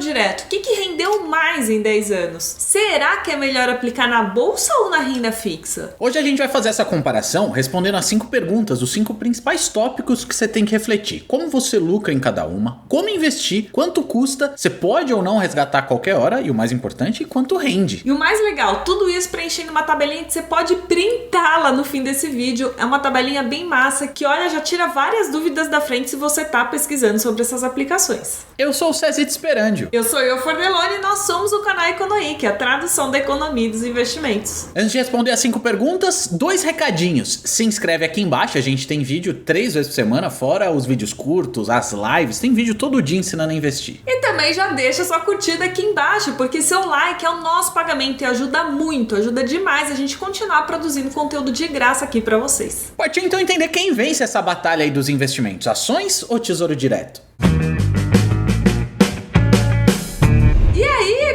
Direto? O que rendeu mais em 10 anos? Será que é melhor aplicar na bolsa ou na renda fixa? Hoje a gente vai fazer essa comparação respondendo as 5 perguntas, os 5 principais tópicos que você tem que refletir. Como você lucra em cada uma, como investir, quanto custa, você pode ou não resgatar a qualquer hora e o mais importante, quanto rende. E o mais legal, tudo isso preenchendo uma tabelinha que você pode printá-la no fim desse vídeo. É uma tabelinha bem massa que, olha, já tira várias dúvidas da frente se você tá pesquisando sobre essas aplicações. Eu sou o Cezito Sperandio. Eu sou eu, Fordelone, e nós somos o canal Economy, que é a tradução da economia e dos investimentos. Antes de responder as 5 perguntas, 2 recadinhos. Se inscreve aqui embaixo, a gente tem vídeo 3 vezes por semana, fora os vídeos curtos, as lives, tem vídeo todo dia ensinando a investir. E também já deixa sua curtida aqui embaixo, porque seu like é o nosso pagamento e ajuda muito, ajuda demais a gente continuar produzindo conteúdo de graça aqui pra vocês. Partiu então entender quem vence essa batalha aí dos investimentos, ações ou tesouro direto?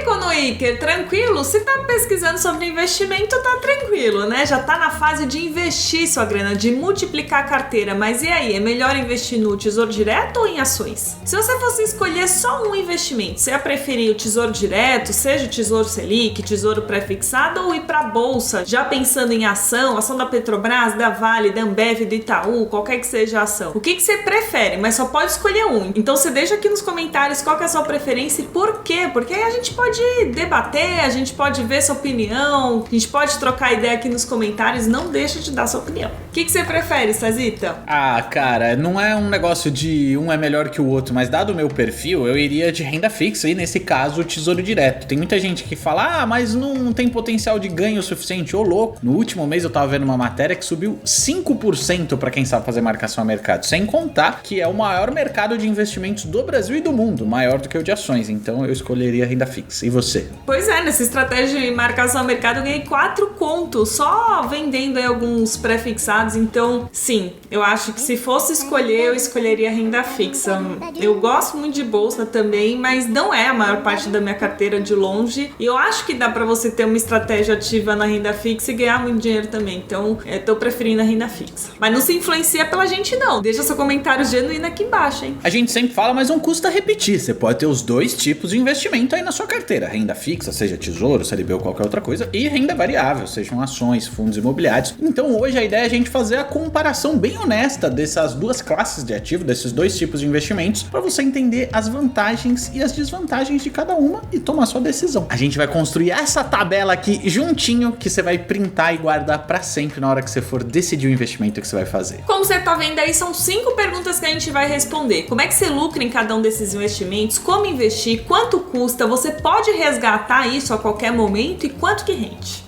Econoiker, tranquilo? Se tá pesquisando sobre investimento, tá tranquilo, né? Já tá na fase de investir sua grana, de multiplicar a carteira. Mas e aí, é melhor investir no tesouro direto ou em ações? Se você fosse escolher só um investimento, você ia preferir o tesouro direto, seja o tesouro Selic, tesouro pré-fixado, ou ir pra bolsa, já pensando em ação da Petrobras, da Vale, da Ambev, do Itaú, qualquer que seja a ação? O que você prefere? Mas só pode escolher um. Então você deixa aqui nos comentários qual que é a sua preferência e por quê? Porque aí a gente pode debater, a gente pode ver sua opinião, a gente pode trocar ideia aqui nos comentários, não deixa de dar sua opinião. O que você prefere, Cezita? Ah, cara, não é um negócio de um é melhor que o outro, mas dado o meu perfil, eu iria de renda fixa e nesse caso, tesouro direto. Tem muita gente que fala, mas não tem potencial de ganho o suficiente, ô louco. No último mês eu tava vendo uma matéria que subiu 5% pra quem sabe fazer marcação a mercado, sem contar que é o maior mercado de investimentos do Brasil e do mundo, maior do que o de ações, então eu escolheria renda fixa. E você? Pois é, nessa estratégia de marcação a mercado eu ganhei 4 contos só vendendo aí alguns pré-fixados, então sim, eu acho que se fosse escolher, eu escolheria renda fixa. Eu gosto muito de bolsa também, mas não é a maior parte da minha carteira de longe, e eu acho que dá pra você ter uma estratégia ativa na renda fixa e ganhar muito dinheiro também, então eu tô preferindo a renda fixa. Mas não se influencia pela gente não, deixa seu comentário genuíno aqui embaixo, hein? A gente sempre fala, mas não custa repetir, você pode ter os 2 tipos de investimento aí na sua carteira, renda fixa, seja tesouro, CDB ou qualquer outra coisa, e renda variável, sejam ações, fundos imobiliários. Então hoje a ideia é a gente fazer a comparação bem honesta dessas 2 classes de ativo, desses 2 tipos de investimentos, para você entender as vantagens e as desvantagens de cada uma e tomar sua decisão. A gente vai construir essa tabela aqui juntinho, que você vai printar e guardar para sempre na hora que você for decidir o investimento que você vai fazer. Como você tá vendo aí, são 5 perguntas que a gente vai responder. Como é que você lucra em cada um desses investimentos? Como investir? Quanto custa? Você pode resgatar isso a qualquer momento e quanto que rende?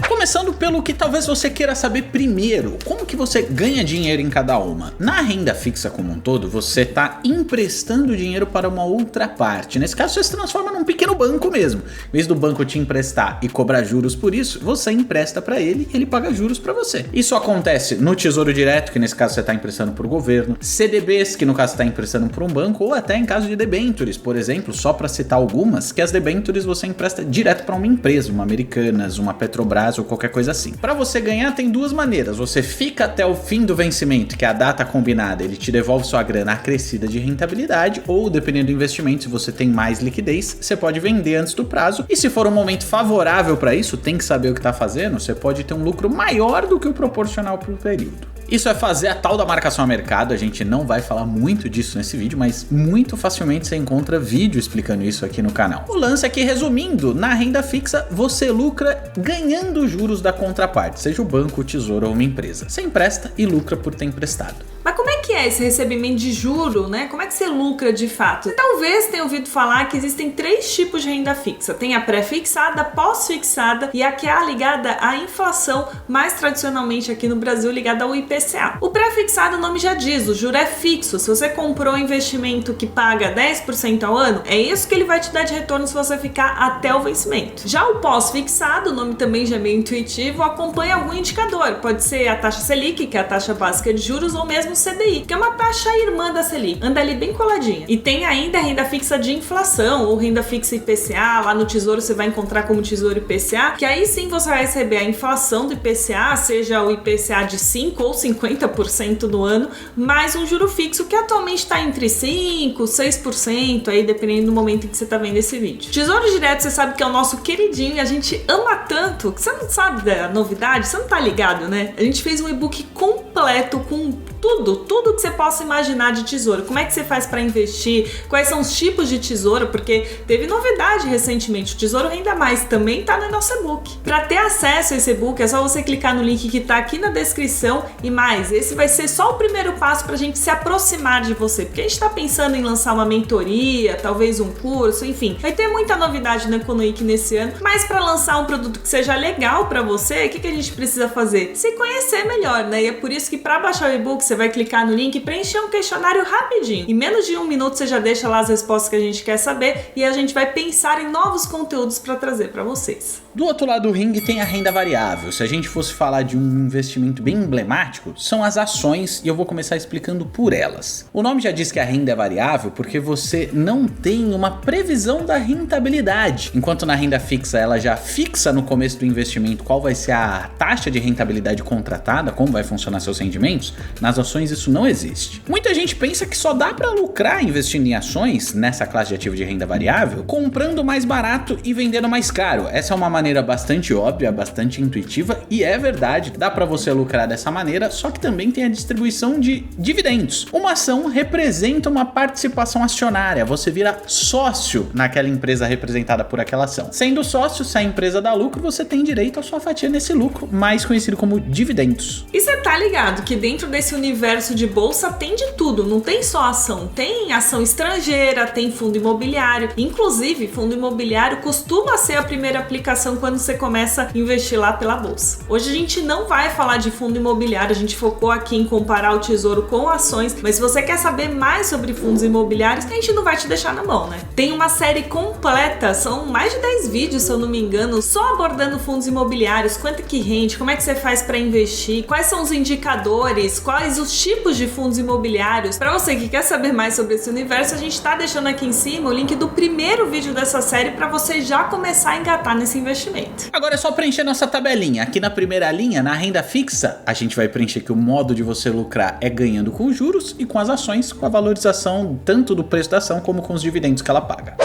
Começando pelo que talvez você queira saber primeiro, como que você ganha dinheiro em cada uma? Na renda fixa como um todo, você está emprestando dinheiro para uma outra parte. Nesse caso, você se transforma num pequeno banco mesmo. Em vez do banco te emprestar e cobrar juros por isso, você empresta para ele e ele paga juros para você. Isso acontece no Tesouro Direto, que nesse caso você está emprestando para o governo, CDBs, que no caso você está emprestando para um banco, ou até em caso de debêntures, por exemplo, só para citar algumas, que as debêntures você empresta direto para uma empresa, uma Americanas, uma Petrobras ou qualquer coisa assim. Para você ganhar tem 2 maneiras, você fica até o fim do vencimento, que é a data combinada, ele te devolve sua grana acrescida de rentabilidade, ou dependendo do investimento, se você tem mais liquidez, você pode vender antes do prazo, e se for um momento favorável para isso, tem que saber o que está fazendo, você pode ter um lucro maior do que o proporcional para o período. Isso é fazer a tal da marcação a mercado, a gente não vai falar muito disso nesse vídeo, mas muito facilmente você encontra vídeo explicando isso aqui no canal. O lance é que, resumindo, na renda fixa você lucra ganhando juros da contraparte, seja o banco, o tesouro ou uma empresa. Você empresta e lucra por ter emprestado. Mas como é que é esse recebimento de juro, né? Como é que você lucra de fato? Você talvez tenha ouvido falar que existem 3 tipos de renda fixa. Tem a pré-fixada, pós-fixada e a que é a ligada à inflação, mais tradicionalmente aqui no Brasil ligada ao IPCA. O pré-fixado, o nome já diz, o juro é fixo. Se você comprou um investimento que paga 10% ao ano, é isso que ele vai te dar de retorno se você ficar até o vencimento. Já o pós-fixado, o nome também já é meio intuitivo, acompanha algum indicador. Pode ser a taxa Selic, que é a taxa básica de juros, ou mesmo o CDI, CDI, que é uma taxa irmã da Selic, anda ali bem coladinha. E tem ainda a renda fixa de inflação, ou renda fixa IPCA, lá no Tesouro você vai encontrar como Tesouro IPCA, que aí sim você vai receber a inflação do IPCA, seja o IPCA de 5% ou 50% no ano, mais um juro fixo, que atualmente está entre 5% e 6%, aí dependendo do momento em que você está vendo esse vídeo. Tesouro Direto, você sabe que é o nosso queridinho e a gente ama tanto, que você não sabe da novidade, você não tá ligado, né? A gente fez um e-book completo com tudo que você possa imaginar de tesouro. Como é que você faz para investir? Quais são os tipos de tesouro? Porque teve novidade recentemente. O Tesouro Renda Mais também tá no nosso e-book. Para ter acesso a esse e-book é só você clicar no link que tá aqui na descrição e mais. Esse vai ser só o primeiro passo pra gente se aproximar de você, porque a gente tá pensando em lançar uma mentoria, talvez um curso, enfim. Vai ter muita novidade na Economic nesse ano, mas para lançar um produto que seja legal para você, o que a gente precisa fazer? Se conhecer melhor, né? E é por isso que para baixar o e-book você vai clicar no link e preencher um questionário rapidinho. Em menos de 1 minuto você já deixa lá as respostas que a gente quer saber e a gente vai pensar em novos conteúdos para trazer para vocês. Do outro lado do ringue tem a renda variável. Se a gente fosse falar de um investimento bem emblemático, são as ações e eu vou começar explicando por elas. O nome já diz que a renda é variável porque você não tem uma previsão da rentabilidade. Enquanto na renda fixa ela já fixa no começo do investimento qual vai ser a taxa de rentabilidade contratada, como vai funcionar seus rendimentos, nas ações isso não existe. Muita gente pensa que só dá para lucrar investindo em ações, nessa classe de ativo de renda variável, comprando mais barato e vendendo mais caro. Essa é uma maneira bastante óbvia, bastante intuitiva e é verdade, dá para você lucrar dessa maneira, só que também tem a distribuição de dividendos. Uma ação representa uma participação acionária, você vira sócio naquela empresa representada por aquela ação. Sendo sócio, se a empresa dá lucro, você tem direito à sua fatia nesse lucro, mais conhecido como dividendos. E você tá ligado que dentro desse universo de bolsa tem de tudo, não tem só ação, tem ação estrangeira, tem fundo imobiliário, inclusive fundo imobiliário costuma ser a primeira aplicação quando você começa a investir lá pela bolsa. Hoje a gente não vai falar de fundo imobiliário, a gente focou aqui em comparar o tesouro com ações, mas se você quer saber mais sobre fundos imobiliários, a gente não vai te deixar na mão, né? Tem uma série completa, são mais de 10 vídeos, se eu não me engano, só abordando fundos imobiliários, quanto que rende, como é que você faz para investir, quais são os indicadores, quais os tipos de fundos imobiliários. Para você que quer saber mais sobre esse universo, a gente tá deixando aqui em cima o link do primeiro vídeo dessa série para você já começar a engatar nesse investimento. Agora é só preencher nossa tabelinha. Aqui na primeira linha, na renda fixa, a gente vai preencher que o modo de você lucrar é ganhando com juros e com as ações, com a valorização tanto do preço da ação como com os dividendos que ela paga.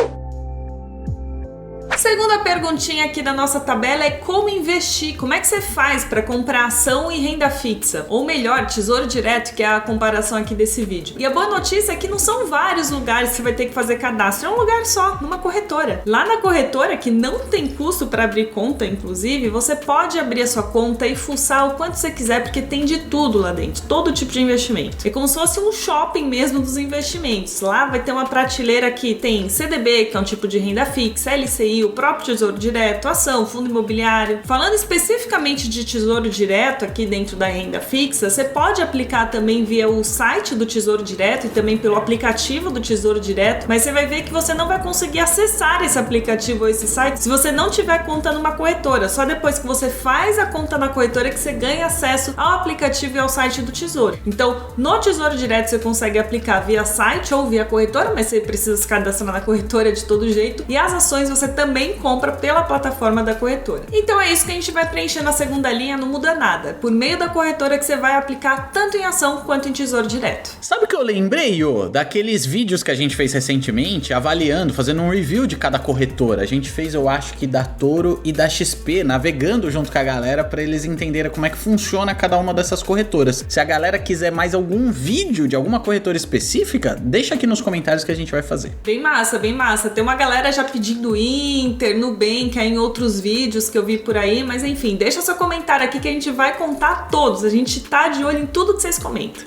Segunda perguntinha aqui da nossa tabela é como investir. Como é que você faz para comprar ação e renda fixa? Ou melhor, Tesouro Direto, que é a comparação aqui desse vídeo. E a boa notícia é que não são vários lugares que você vai ter que fazer cadastro, é um lugar só, numa corretora. Lá na corretora, que não tem custo para abrir conta, inclusive, você pode abrir a sua conta e fuçar o quanto você quiser, porque tem de tudo lá dentro, todo tipo de investimento. É como se fosse um shopping mesmo dos investimentos. Lá vai ter uma prateleira que tem CDB, que é um tipo de renda fixa, LCI, o próprio Tesouro Direto, ação, fundo imobiliário. Falando especificamente de Tesouro Direto aqui dentro da renda fixa, você pode aplicar também via o site do Tesouro Direto e também pelo aplicativo do Tesouro Direto, mas você vai ver que você não vai conseguir acessar esse aplicativo ou esse site se você não tiver conta numa corretora. Só depois que você faz a conta na corretora que você ganha acesso ao aplicativo e ao site do Tesouro. Então, no Tesouro Direto você consegue aplicar via site ou via corretora, mas você precisa se cadastrar na corretora de todo jeito. E as ações você também compra pela plataforma da corretora. Então é isso que a gente vai preencher na segunda linha, não muda nada. Por meio da corretora que você vai aplicar tanto em ação quanto em Tesouro Direto. Sabe o que eu lembrei, daqueles vídeos que a gente fez recentemente, avaliando, fazendo um review de cada corretora. A gente fez, eu acho que da Toro e da XP, navegando junto com a galera para eles entenderem como é que funciona cada uma dessas corretoras. Se a galera quiser mais algum vídeo de alguma corretora específica, deixa aqui nos comentários que a gente vai fazer. Bem massa, bem massa. Tem uma galera já pedindo Inter, Nubank, em outros vídeos que eu vi por aí, mas enfim, deixa seu comentário aqui que a gente vai contar todos. A gente tá de olho em tudo que vocês comentam.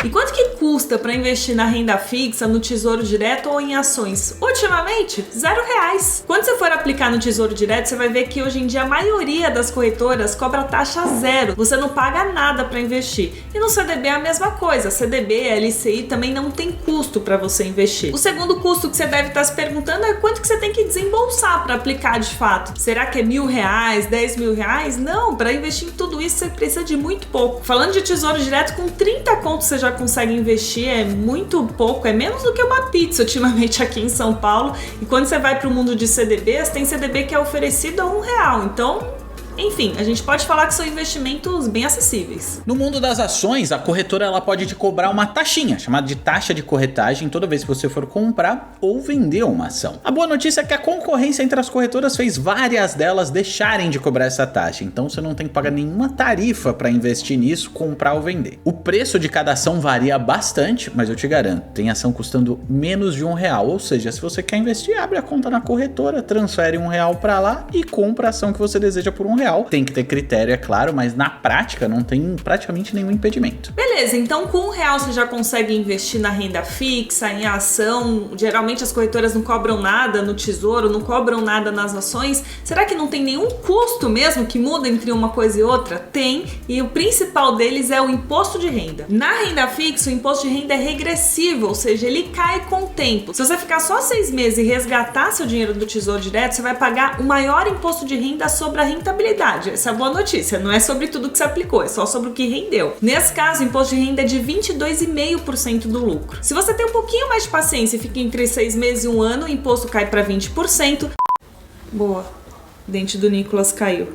E quanto que custa para investir na renda fixa, no Tesouro Direto ou em ações? Ultimamente, R$0. Quando você for aplicar no Tesouro Direto, você vai ver que hoje em dia a maioria das corretoras cobra taxa zero. Você não paga nada para investir. E no CDB é a mesma coisa. CDB, LCI também não tem custo para você investir. O segundo custo que você deve estar se perguntando é quanto que você tem que desembolsar para aplicar de fato. Será que é R$1.000, R$10.000? Não, para investir em tudo isso você precisa de muito pouco. Falando de Tesouro Direto, com 30 contos você já consegue investir, é muito pouco, é menos do que uma pizza ultimamente aqui em São Paulo. E quando você vai para o mundo de CDBs, tem CDB que é oferecido a R$1. Então, enfim, a gente pode falar que são investimentos bem acessíveis. No mundo das ações, a corretora ela pode te cobrar uma taxinha, chamada de taxa de corretagem, toda vez que você for comprar ou vender uma ação. A boa notícia é que a concorrência entre as corretoras fez várias delas deixarem de cobrar essa taxa, então você não tem que pagar nenhuma tarifa para investir nisso, comprar ou vender. O preço de cada ação varia bastante, mas eu te garanto, tem ação custando menos de R$1, ou seja, se você quer investir, abre a conta na corretora, transfere R$1 para lá e compra a ação que você deseja por R$1. Tem que ter critério, é claro, mas na prática não tem praticamente nenhum impedimento. Beleza, então com R$1 você já consegue investir na renda fixa, em ação. Geralmente as corretoras não cobram nada no tesouro, não cobram nada nas ações. Será que não tem nenhum custo mesmo que muda entre uma coisa e outra? Tem, e o principal deles é o imposto de renda. Na renda fixa, o imposto de renda é regressivo, ou seja, ele cai com o tempo. Se você ficar só 6 meses e resgatar seu dinheiro do Tesouro Direto, você vai pagar o maior imposto de renda sobre a rentabilidade. Essa é a boa notícia, não é sobre tudo que você aplicou, é só sobre o que rendeu. Nesse caso, o imposto de renda é de 22,5% do lucro. Se você tem um pouquinho mais de paciência e fica entre 6 meses e 1 ano, o imposto cai para 20%. Boa, o dente do Nicolas caiu.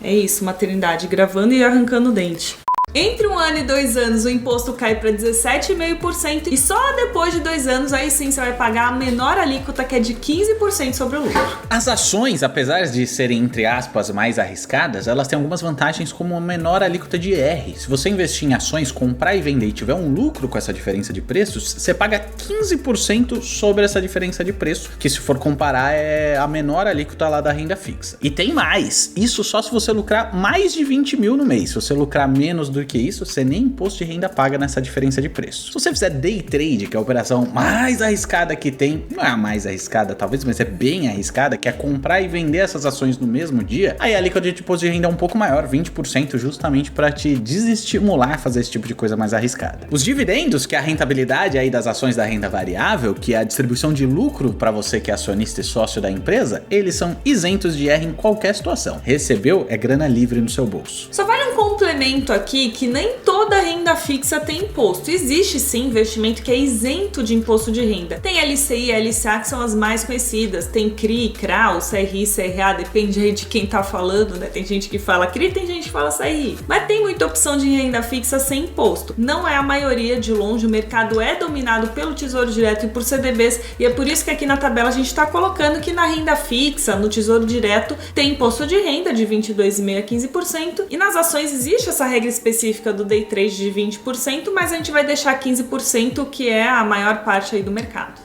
É isso, maternidade, gravando e arrancando o dente. Entre 1 ano e 2 anos, o imposto cai para 17,5% e só depois de 2 anos, aí sim você vai pagar a menor alíquota, que é de 15% sobre o lucro. As ações, apesar de serem, entre aspas, mais arriscadas, elas têm algumas vantagens como uma menor alíquota de IR. Se você investir em ações, comprar e vender e tiver um lucro com essa diferença de preços, você paga 15% sobre essa diferença de preço, que se for comparar é a menor alíquota lá da renda fixa. E tem mais, isso só se você lucrar mais de 20 mil no mês. Se você lucrar menos do que isso, você nem imposto de renda paga nessa diferença de preço. Se você fizer day trade, que é a operação mais arriscada que tem, não é a mais arriscada talvez, mas é bem arriscada, que é comprar e vender essas ações no mesmo dia, aí a alíquota de imposto de renda é um pouco maior, 20%, justamente para te desestimular a fazer esse tipo de coisa mais arriscada. Os dividendos, que é a rentabilidade aí das ações da renda variável, que é a distribuição de lucro para você que é acionista e sócio da empresa, eles são isentos de IR em qualquer situação. Recebeu, é grana livre no seu bolso. Só vale um complemento aqui, que nem toda renda fixa tem imposto. Existe sim investimento que é isento de imposto de renda. Tem LCI e LCA, que são as mais conhecidas. Tem CRI, CRA, CRI, CRA, depende aí de quem tá falando, né? Tem gente que fala CRI, tem gente que fala CRI. Mas tem muita opção de renda fixa sem imposto. Não é a maioria, de longe, o mercado é dominado pelo Tesouro Direto e por CDBs, e é por isso que aqui na tabela a gente tá colocando que na renda fixa, no Tesouro Direto, tem imposto de renda de 22,5% a 15%, e nas ações existe essa regra específica do day trade de 20%, mas a gente vai deixar 15%, que é a maior parte aí do mercado.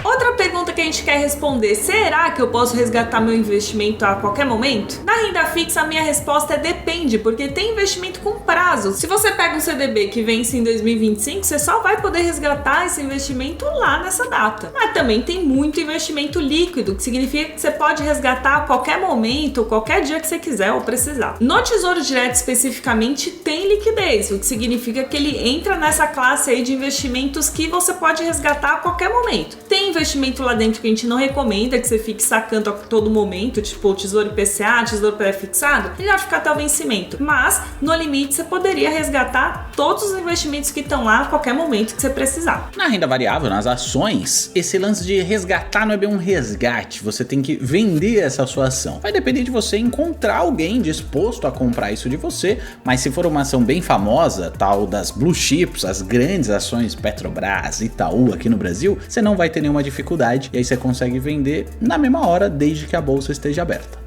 Outra pergunta que a gente quer responder: será que eu posso resgatar meu investimento a qualquer momento? Na renda fixa, a minha resposta é depende, porque tem investimento com prazo. Se você pega um CDB que vence em 2025, você só vai poder resgatar esse investimento lá nessa data. Mas também tem muito investimento líquido, que significa que você pode resgatar a qualquer momento, qualquer dia que você quiser ou precisar. No Tesouro Direto especificamente tem liquidez, o que significa que ele entra nessa classe aí de investimentos que você pode resgatar a qualquer momento. Tem investimento lá dentro que a gente não recomenda que você fique sacando a todo momento, tipo o Tesouro IPCA, Tesouro Pré-fixado, ele vai ficar até o vencimento. Mas, no limite, você poderia resgatar todos os investimentos que estão lá a qualquer momento que você precisar. Na renda variável, nas ações, esse lance de resgatar não é bem um resgate, você tem que vender essa sua ação. Vai depender de você encontrar alguém disposto a comprar isso de você, mas se for uma ação bem famosa, tal das blue chips, as grandes ações Petrobras, Itaú aqui no Brasil, você não vai ter nenhuma dificuldade e aí você consegue vender na mesma hora, desde que a bolsa esteja aberta.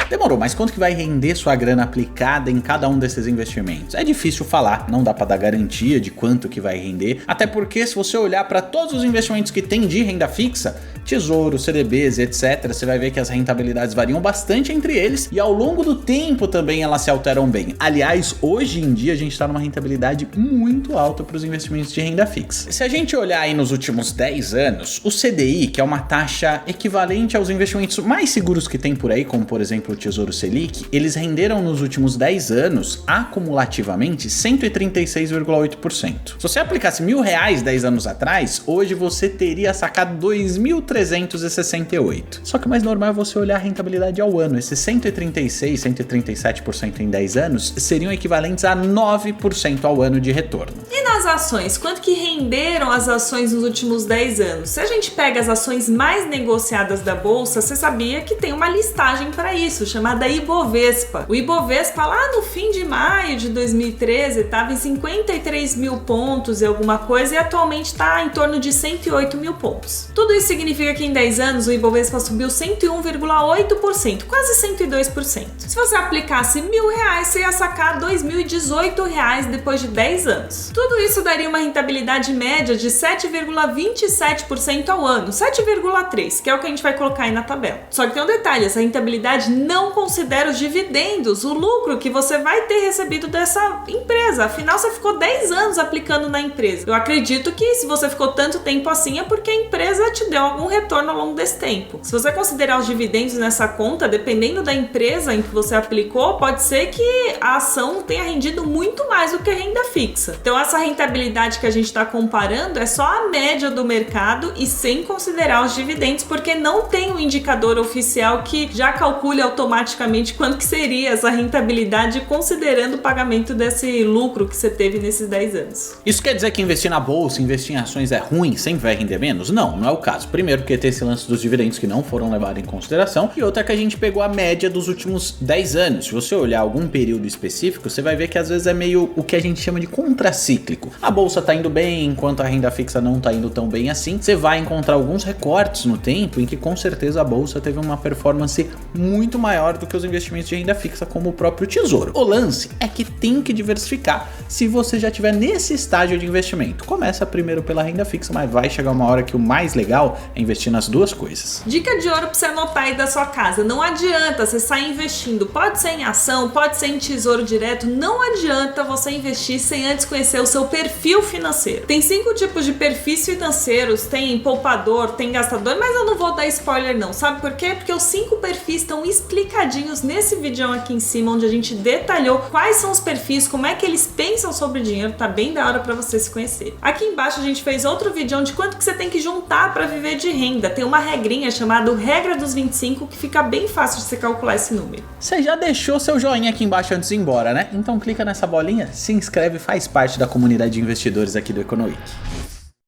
Demorou, mas quanto que vai render sua grana aplicada em cada um desses investimentos? É difícil falar, não dá para dar garantia de quanto que vai render, até porque se você olhar para todos os investimentos que tem de renda fixa, Tesouro, CDBs, etc., você vai ver que as rentabilidades variam bastante entre eles e ao longo do tempo também elas se alteram bem. Aliás, hoje em dia a gente está numa rentabilidade muito alta para os investimentos de renda fixa. Se a gente olhar aí nos últimos 10 anos, o CDI, que é uma taxa equivalente aos investimentos mais seguros que tem por aí, como por exemplo o Tesouro Selic, eles renderam nos últimos 10 anos, acumulativamente, 136,8%. Se você aplicasse R$1.000 10 anos atrás, hoje você teria sacado 2.368. Só que o mais normal é você olhar a rentabilidade ao ano. Esses 136, 137% em 10 anos seriam equivalentes a 9% ao ano de retorno. E nas ações, quanto que renderam as ações nos últimos 10 anos? Se a gente pega as ações mais negociadas da bolsa, você sabia que tem uma listagem para isso, chamada Ibovespa. O Ibovespa lá no fim de maio de 2013 estava em 53 mil pontos e alguma coisa e atualmente está em torno de 108 mil pontos. Tudo isso significa que em 10 anos o Ibovespa subiu 101,8%, quase 102%. Se você aplicasse R$1.000, você ia sacar R$2.018 depois de 10 anos. Tudo isso daria uma rentabilidade média de 7,27% ao ano, 7,3%, que é o que a gente vai colocar aí na tabela. Só que tem um detalhe, essa rentabilidade não considera os dividendos, o lucro que você vai ter recebido dessa empresa. Afinal, você ficou 10 anos aplicando na empresa. Eu acredito que se você ficou tanto tempo assim é porque a empresa te deu algum retorno ao longo desse tempo. Se você considerar os dividendos nessa conta, dependendo da empresa em que você aplicou, pode ser que a ação tenha rendido muito mais do que a renda fixa. Então essa rentabilidade que a gente está comparando é só a média do mercado e sem considerar os dividendos, porque não tem um indicador oficial que já calcule automaticamente quanto que seria essa rentabilidade considerando o pagamento desse lucro que você teve nesses 10 anos. Isso quer dizer que investir na bolsa, investir em ações é ruim, sempre vai render menos? Não, não é o caso. Primeiro porque tem esse lance dos dividendos que não foram levados em consideração e outra que a gente pegou a média dos últimos 10 anos. Se você olhar algum período específico, você vai ver que às vezes é meio o que a gente chama de contracíclico. A bolsa tá indo bem, enquanto a renda fixa não tá indo tão bem assim. Você vai encontrar alguns recortes no tempo em que com certeza a bolsa teve uma performance muito maior do que os investimentos de renda fixa, como o próprio tesouro. O lance é que tem que diversificar se você já estiver nesse estágio de investimento. Começa primeiro pela renda fixa, mas vai chegar uma hora que o mais legal é investir nas duas coisas. Dica de ouro pra você anotar aí da sua casa: não adianta você sair investindo, pode ser em ação, pode ser em tesouro direto, não adianta você investir sem antes conhecer o seu perfil financeiro. Tem 5 tipos de perfis financeiros, tem poupador, tem gastador, mas eu não vou dar spoiler não, sabe por quê? Porque os 5 perfis estão explicadinhos nesse vídeo aqui em cima, onde a gente detalhou quais são os perfis, como é que eles pensam sobre o dinheiro, tá bem da hora pra você se conhecer. Aqui embaixo a gente fez outro vídeo de quanto que você tem que juntar para viver de renda. Tem uma regrinha chamada regra dos 25 que fica bem fácil de você calcular esse número. Você já deixou seu joinha aqui embaixo antes de ir embora, né? Então clica nessa bolinha, se inscreve e faz parte da comunidade de investidores aqui do Econo Week.